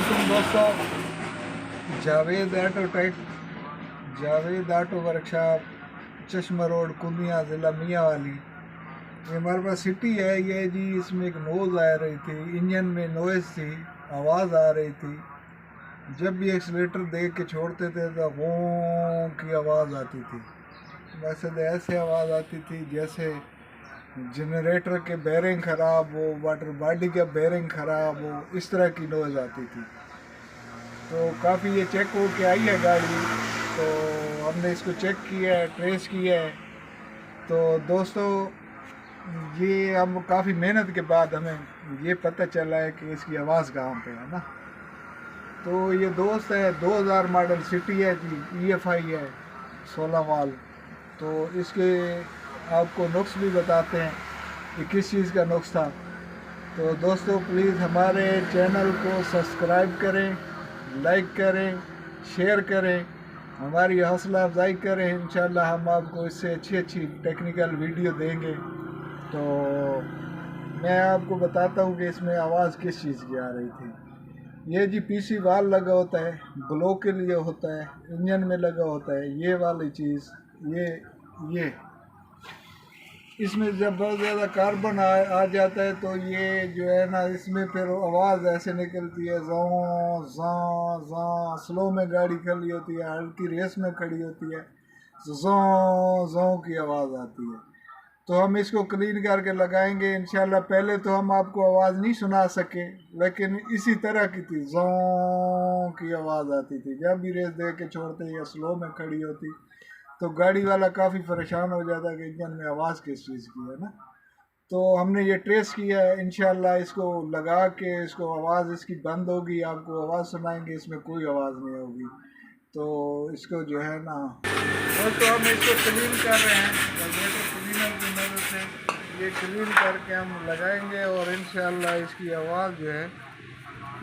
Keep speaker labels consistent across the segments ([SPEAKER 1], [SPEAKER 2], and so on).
[SPEAKER 1] वालेकुम दोस्तों। Javed auto workshop, चश्मा रोड, कुनिया, ज़िला मियांवाली। ये हमारे पास सिटी है ये जी। इसमें एक नोज़ आ रही थी, इंजन में नॉइज़ थी, आवाज़ आ रही थी। जब भी एक्सीलेटर दे के छोड़ते थे तो वो की आवाज़ आती थी। वैसे तो ऐसे आवाज़ आती थी जैसे जनरेटर के बेरिंग ख़राब हो, वाटर बॉडी का बेरिंग ख़राब हो, इस तरह की नॉइज़ आती थी। तो काफ़ी ये चेक हो के आई है गाड़ी, तो हमने इसको चेक किया है, ट्रेस किया है। तो दोस्तों ये हम काफ़ी मेहनत के बाद हमें ये पता चला है कि इसकी आवाज़ कहाँ पे है ना। तो ये दोस्त है 2000 मॉडल सिटी है जी, EFI है 16 वाल। तो इसके आपको नुक्स भी बताते हैं कि किस चीज़ का नुक्स था। तो दोस्तों प्लीज़ हमारे चैनल को सब्सक्राइब करें, लाइक करें, शेयर करें, हमारी हौसला अफजाई करें। इंशाल्लाह हम आपको इससे अच्छी टेक्निकल वीडियो देंगे। तो मैं आपको बताता हूँ कि इसमें आवाज़ किस चीज़ की आ रही थी। ये जी PC वाल लगा होता है, ग्लो के लिए होता है, इंजन में लगा होता है ये वाली चीज़। ये इसमें जब बहुत ज़्यादा कार्बन आ जाता है तो ये जो है ना, इसमें फिर आवाज़ ऐसे निकलती है, ज़ों ज़ों ज़ों। स्लो में गाड़ी खड़ी होती है, हल्की रेस में खड़ी होती है, ज़ों ज़ों की आवाज़ आती है। तो हम इसको क्लीन करके लगाएंगे इंशाल्लाह। पहले तो हम आपको आवाज़ नहीं सुना सके, लेकिन इसी तरह की थी, ज़ों की आवाज़ आती थी जब भी रेस दे के छोड़ते या स्लो में खड़ी होती। तो गाड़ी वाला काफ़ी परेशान हो जाता कि इंजन में आवाज़ किस चीज़ की है ना। तो हमने ये ट्रेस किया है, इंशाल्लाह इसको लगा के इसको आवाज़ इसकी बंद होगी, आपको आवाज़ सुनाएंगे, इसमें कोई आवाज़ नहीं होगी। तो इसको जो है ना, और तो हम इसको क्लीन कर रहे हैं क्लीनर की मदद से। ये क्लीन करके हम लगाएंगे और इंशाल्लाह इसकी आवाज़ जो है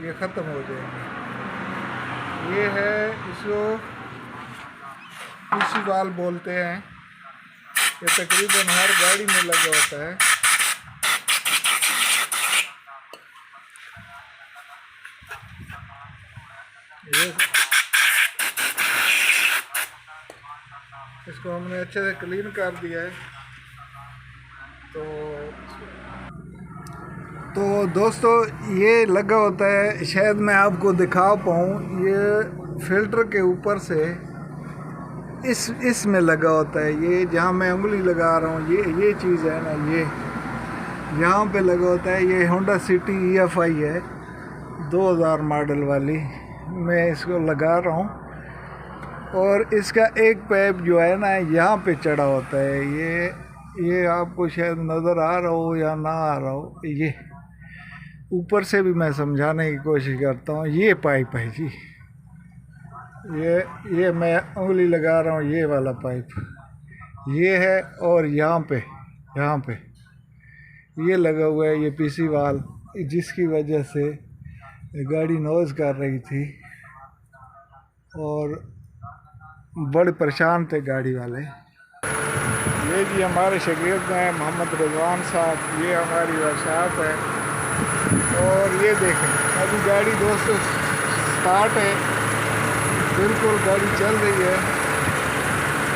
[SPEAKER 1] ये ख़त्म हो जाएगी। ये है, इसको PC वाल बोलते हैं। ये तकरीबन हर गाड़ी में लगा होता है। ये इसको हमने अच्छे से क्लीन कर दिया है। तो दोस्तों ये लगा होता है, शायद मैं आपको दिखा पाऊँ, ये फिल्टर के ऊपर से इसमें लगा होता है। ये जहाँ मैं उंगली लगा रहा हूँ, ये चीज़ है ना, ये यहाँ पे लगा होता है। ये होंडा सिटी EFI है 2000 मॉडल वाली, मैं इसको लगा रहा हूँ। और इसका एक पाइप जो है ना यहाँ पे चढ़ा होता है। ये आपको शायद नज़र आ रहा हो या ना आ रहा हो, ये ऊपर से भी मैं समझाने की कोशिश करता हूँ। ये पाइप है जी, ये मैं उंगली लगा रहा हूँ, ये वाला पाइप ये है। और यहाँ पे ये लगा हुआ है, ये PC वाल, जिसकी वजह से गाड़ी नॉइज़ कर रही थी और बड़े परेशान थे गाड़ी वाले। ये जी हमारे शागिर्द हैं मोहम्मद रिजवान साहब, ये हमारी वर्कशॉप है। और ये देखें अभी गाड़ी दोस्तों स्टार्ट है, बिल्कुल गाड़ी चल रही है,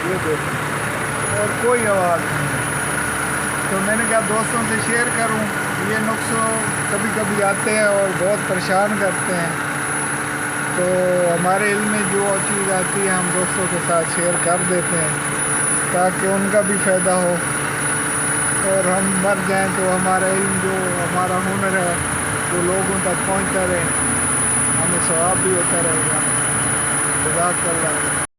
[SPEAKER 1] ये देखें, और कोई आवाज़ नहीं है। तो मैंने कहा दोस्तों से शेयर करूं, ये नुक्स कभी कभी आते हैं और बहुत परेशान करते हैं। तो हमारे इल्म में जो चीज़ आती है हम दोस्तों के साथ शेयर कर देते हैं ताकि उनका भी फ़ायदा हो और हम मर जाएं तो हमारा इल्म, जो हमारा हुनर है, वो लोगों तक पहुंचता रहे, हमें सवाब भी होता रहेगा। जज़ाकल्लाह।